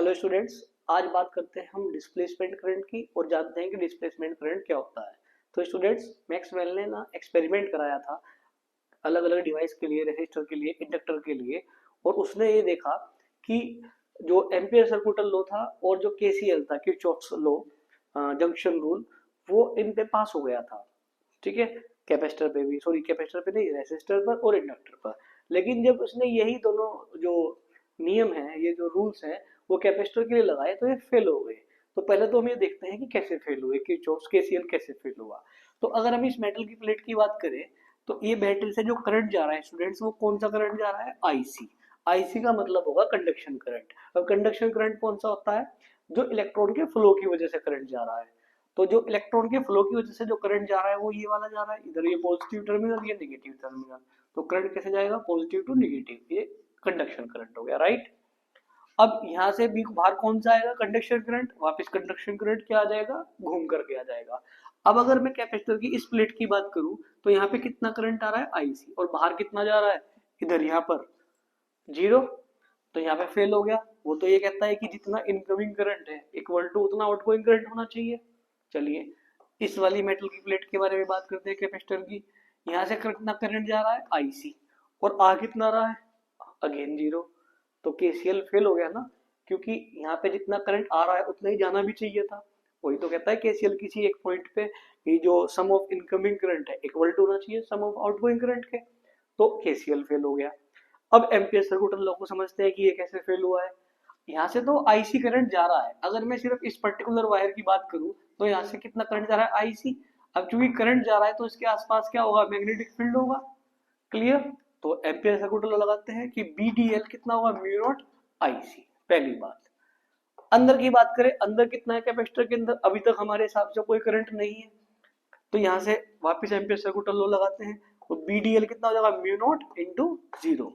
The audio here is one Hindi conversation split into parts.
हेलो स्टूडेंट्स, आज बात करते हैं हम डिस्प्लेसमेंट करंट की और जानते हैं कि डिस्प्लेसमेंट करंट क्या होता है। तो स्टूडेंट्स, मैक्सवेल ने ना एक्सपेरिमेंट कराया था अलग अलग डिवाइस के लिए, रेजिस्टर के लिए, इंडक्टर के लिए, और उसने ये देखा कि जो एम्पियर सर्कुटल लॉ था और जो केसीएल था, किरचॉफ्स लॉ, जंक्शन रूल, वो इन पे पास हो गया था। ठीक है, कैपेसिटर पे भी, सॉरी कैपेसिटर पे नहीं, रेसिस्टर पर और इंडक्टर पर। लेकिन जब उसने यही दोनों जो नियम है, ये जो रूल्स हैं, वो कैपेसिटर के लिए लगाए तो ये फेल हो गए। तो पहले तो हम ये देखते हैं कि कैसे फेल हुए, कि चोप्स केसीएल कैसे फेल हुआ। तो अगर हम इस मेटल की प्लेट की बात करें, तो ये बैटरी से जो करंट जा रहा है स्टूडेंट्स, वो कौन सा करंट जा रहा है? आईसी। आईसी का मतलब होगा कंडक्शन करंट। अब कंडक्शन करंट कौन सा होता है? जो इलेक्ट्रॉन के फ्लो की वजह से करंट जा रहा है। तो जो इलेक्ट्रॉन के फ्लो की वजह से जो करंट जा रहा है वो ये वाला जा रहा है, इधर ये पॉजिटिव टर्मिनल, ये नेगेटिव टर्मिनल। तो करंट कैसे जाएगा? पॉजिटिव टू नेगेटिव, ये कंडक्शन करंट हो गया, राइट। अब यहां से भी बाहर कौन सा आएगा? Conduction current. वापस कंडक्शन करंट क्या आ जाएगा? घूम करके आ जाएगा। अब अगर मैं कैपेसिटर की इस प्लेट की बात करूं, तो यहाँ पे कितना करंट आ रहा है? आईसी। और बाहर कितना जा रहा है? इधर यहाँ पर जीरो। तो यहाँ पे फेल हो गया। वो तो ये कहता है कि जितना इनकमिंग करंट है इक्वल टू उतना आउटगोइंग करंट होना चाहिए। चलिए, इस वाली मेटल की प्लेट के बारे में बात करते हैं, कैपेसिटर की। यहाँ से कितना करंट जा रहा है? आईसी। और आ कितना रहा है? Again zero. तो केसीएल फेल हो गया ना, क्योंकि यहाँ पे जितना करंट आ रहा है उतना ही जाना भी चाहिए था। वही तो कहता है केसीएल किसी एक पॉइंट पे कि जो सम ऑफ इनकमिंग करंट है इक्वल टू होना चाहिए सम ऑफ आउटगोइंग करंट के। तो केसीएल फेल हो गया। अब एम्पियर सर्कुटल लॉ को समझते हैं कि ये कैसे फेल हुआ है। यहाँ से तो आईसी करंट जा रहा है। अगर मैं सिर्फ इस पर्टिकुलर वायर की बात करूं, तो यहाँ से कितना करंट जा रहा है? आईसी। अब चूंकि करंट जा रहा है तो इसके आसपास क्या होगा? मैग्नेटिक फील्ड होगा। क्लियर। तो एम्पियर सर्कुटल लॉ लगाते हैं कि बीडीएल कितना होगा? Mu naught IC. पहली बात। अंदर की बात करें, अंदर कितना है कैपेसिटर के अंदर? अभी तक हमारे हिसाब से कोई करंट नहीं है। तो यहाँ से वापस एम्पियर सर्कुटल लॉ लगाते हैं। तो बीडीएल कितना हो जाएगा? Mu naught into zero.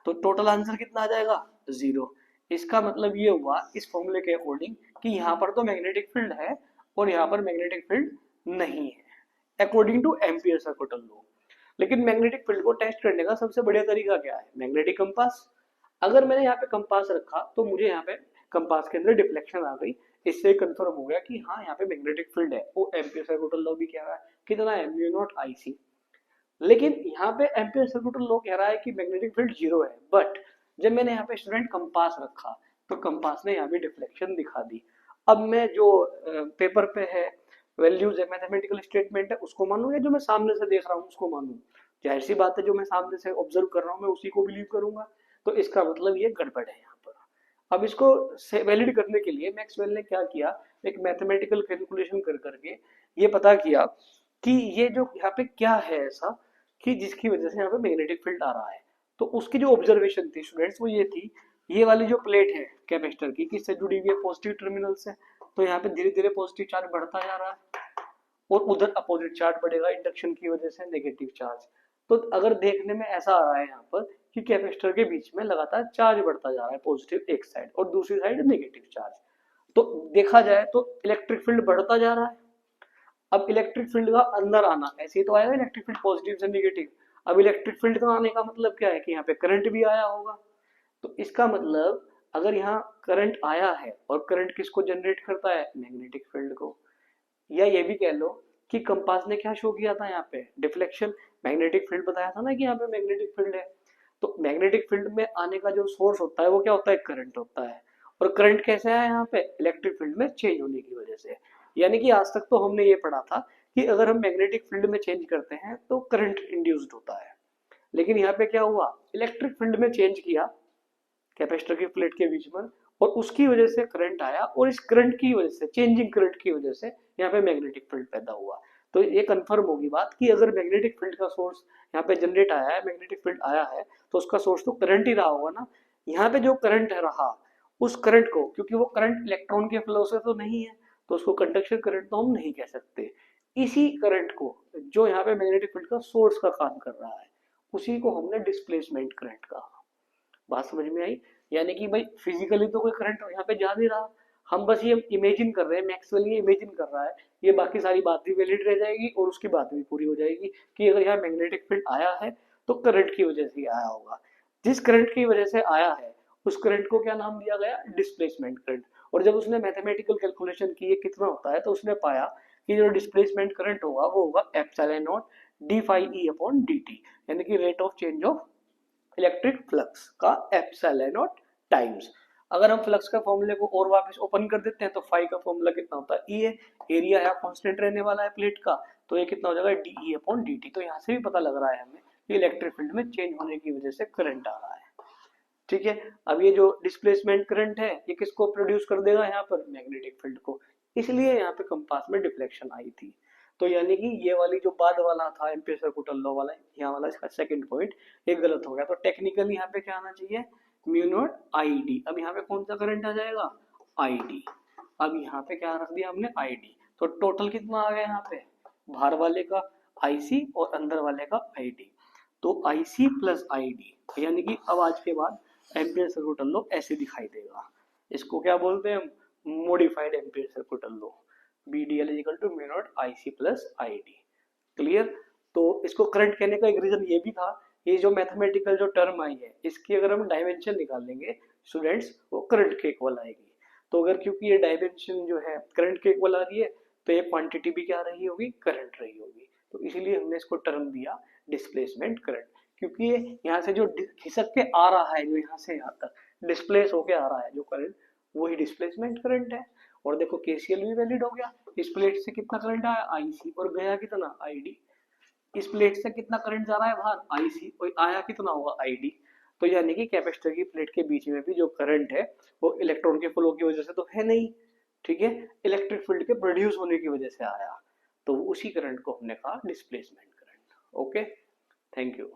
तो टोटल आंसर कितना आ जाएगा? जीरो। इसका मतलब ये हुआ इस फॉर्मूले के अकॉर्डिंग कि यहाँ पर तो मैग्नेटिक फील्ड है और यहाँ पर मैग्नेटिक फील्ड नहीं है, अकॉर्डिंग टू एम्पियर सर्कुटल लॉ। लेकिन मैग्नेटिक फील्ड को टेस्ट करने का सबसे बढ़िया तरीका क्या है? Magnetic compass. अगर मैंने यहाँ पे कंपास रखा तो मुझे यहाँ पे कंपास के अंदर डिफ्लेक्शन आ गई। इससे कंफर्म हो गया कि हाँ यहाँ पे मैग्नेटिक फील्ड है। वो एम्पियर सर्कुटल लॉ भी कह रहा है कितना है? Mu naught IC. लेकिन यहाँ पे एम्पियर सर्कुटल लॉ कह रहा है कि मैग्नेटिक फील्ड जीरो है। बट जब मैंने यहाँ पे स्टूडेंट कंपास रखा तो कंपास ने यहाँ पे डिफ्लेक्शन दिखा दी। अब मैं जो पेपर पे है वैल्यूज है, मैथमेटिकल स्टेटमेंट है, उसको मानूं या जो मैं सामने से देख रहा हूँ उसको मानूं? जाहिर सी बात है, जो मैं सामने से ऑब्जर्व कर रहा हूँ मैं उसी को बिलीव करूंगा। तो इसका मतलब ये गड़बड़ है यहाँ पर। अब इसको वैलिड करने के लिए मैक्सवेल ने क्या किया? एक मैथमेटिकल कैलकुलेशन कर करके ये पता किया कि ये जो यहाँ पे क्या है ऐसा कि जिसकी वजह से यहाँ पे मैग्नेटिक फील्ड आ रहा है। तो उसकी जो ऑब्जर्वेशन थी स्टूडेंट्स वो ये थी, ये वाली जो प्लेट है कैपेसिटर की किससे जुड़ी हुई है? पॉजिटिव टर्मिनल से। तो यहाँ पे धीरे धीरे पॉजिटिव चार्ज बढ़ता जा रहा है और उधर अपोजिट चार्ज बढ़ेगा इंडक्शन की वजह से, नेगेटिव चार्ज। तो अगर देखने में ऐसा आ रहा है यहाँ पर कि कैपेसिटर के बीच में लगातार चार्ज बढ़ता जा रहा है, पॉजिटिव एक साइड और दूसरी साइड नेगेटिव चार्ज। तो देखा जाए तो इलेक्ट्रिक फील्ड बढ़ता जा रहा है। अब इलेक्ट्रिक फील्ड का अंदर आना, ऐसे ही तो आएगा इलेक्ट्रिक फील्ड पॉजिटिव से नेगेटिव। अब इलेक्ट्रिक फील्ड का आने का मतलब क्या है? कि यहाँ पे करंट भी आया होगा। तो इसका मतलब अगर यहाँ करंट आया है और करंट किसको जनरेट करता है? मैग्नेटिक फील्ड को। या ये भी कह लो कि कंपास ने क्या शो किया था? यहाँ पे डिफ्लेक्शन। मैग्नेटिक फील्ड बताया था ना कि यहाँ पे मैग्नेटिक फील्ड है। तो मैग्नेटिक फील्ड में आने का जो सोर्स होता है वो क्या होता है? करंट होता है। और करंट कैसे आया यहाँ पे? इलेक्ट्रिक फील्ड में चेंज होने की वजह से। यानी कि आज तक तो हमने ये पढ़ा था कि अगर हम मैग्नेटिक फील्ड में चेंज करते हैं तो करंट इंड्यूस्ड होता है। लेकिन यहाँ पे क्या हुआ? इलेक्ट्रिक फील्ड में चेंज किया कैपेसिटर की प्लेट के बीच में, और उसकी वजह से करंट आया, और इस करंट की वजह से, चेंजिंग करंट की वजह से यहाँ पे मैग्नेटिक फील्ड पैदा हुआ। तो ये कंफर्म होगी बात कि अगर मैग्नेटिक फील्ड का सोर्स यहाँ पे जनरेट आया है, मैग्नेटिक फील्ड आया है, तो उसका सोर्स तो करंट ही रहा होगा ना। यहाँ पे जो करंट रहा उस करंट को, क्योंकि वो करंट इलेक्ट्रॉन के फ्लो से तो नहीं है, तो उसको कंडक्शन करंट तो हम नहीं कह सकते। इसी करंट को जो यहाँ पे मैग्नेटिक फील्ड का सोर्स का काम कर रहा है, उसी को हमने डिस्प्लेसमेंट करंट कहा। बात समझ में आई? यानी कि भाई फिजिकली तो कोई करंट यहाँ पे जा नहीं रहा, हम बस ये इमेजिन कर रहे हैं, मैक्सवेल ये इमेजिन कर रहा है। ये बाकी सारी बात भी वैलिड रह जाएगी और उसकी बात भी पूरी हो जाएगी कि अगर यहाँ मैग्नेटिक फील्ड आया है तो करंट की वजह से आया होगा। जिस करंट की वजह से आया है उस करंट को क्या नाम दिया गया, डिस्प्लेसमेंट करंट। और जब उसने मैथमेटिकल कैलकुलेशन की ये कितना होता है, तो उसने पाया कि जो डिस्प्लेसमेंट करंट होगा वो होगा epsilon naught d phi E upon d t, यानी कि rate of change of electric flux का एप्सिलॉन नॉट टाइम्स। अगर हम फ्लक्स का फॉर्मूले को और वापस ओपन कर देते हैं तो फाई का फॉर्मूला कितना होता है, ई है, एरिया है कांस्टेंट रहने वाला है प्लेट का, तो ये कितना हो जाएगा, D E upon d T. तो यहाँ से भी पता लग रहा है हमें कि इलेक्ट्रिक फील्ड में चेंज होने की वजह से करंट आ रहा है। ठीक है, अब ये जो डिस्प्लेसमेंट करंट है ये किसको प्रोड्यूस कर देगा, यहाँ पर मैग्नेटिक फील्ड को, इसलिए यहाँ पे कंपास में डिफ्लेक्शन आई थी। तो यानी कि ये वाली जो बाद वाला था एम्पियर सर्कुलर लॉ वाला, यहाँ वाला इसका सेकंड पॉइंट ये गलत हो गया। तो टेक्निकली यहाँ पे क्या आना चाहिए, म्यू नॉट आई डी। अब यहाँ पे कौन सा करंट आ जाएगा, आई डी। अब यहाँ पे क्या रख दिया हमने, आई डी। तो टोटल कितना आ गया यहाँ पे, बाहर वाले का आईसी और अंदर वाले का आईडी। तो आईसी प्लस आईडी, यानी कि अब आज के बाद एम्पियर सर्कुलर लॉ ऐसे दिखाई देगा। इसको क्या बोलते हैं हम, modified Ampere circular law, BDL equal to mu naught IC plus ID. Clear. तो इसको करंट कहने का एक रीजन ये भी था, ये जो मैथमेटिकल जो टर्म आई है इसकी अगर हम डायमेंशन निकालेंगे स्टूडेंट्स, वो करंट के इक्वल आएगी। तो अगर क्योंकि ये डायमेंशन जो है करंट के इक्वल आ रही है, तो ये क्वांटिटी भी क्या रही होगी, करंट रही होगी। तो इसीलिए हमने इसको टर्म दिया डिस्प्लेसमेंट करंट, क्योंकि ये यहाँ से जो खिसक के आ रहा है, जो यहाँ से यहाँ तक डिस्प्लेस होके आ रहा है जो करंट, वही डिस्प्लेसमेंट करंट है। और देखो केसीएल भी वैलिड हो गया, इस प्लेट से कितना करंट आया, आईसी, और गया कितना, आईडी। इस प्लेट से कितना करंट जा रहा है बाहर, आईसी, और आया कितना होगा, आईडी। तो यानी कि कैपेसिटर की प्लेट के बीच में भी जो करंट है वो इलेक्ट्रॉन के फ्लो की वजह से तो है नहीं, ठीक है, इलेक्ट्रिक फील्ड के प्रोड्यूस होने की वजह से आया। तो उसी करंट को हमने कहा displacement current. Okay, thank you.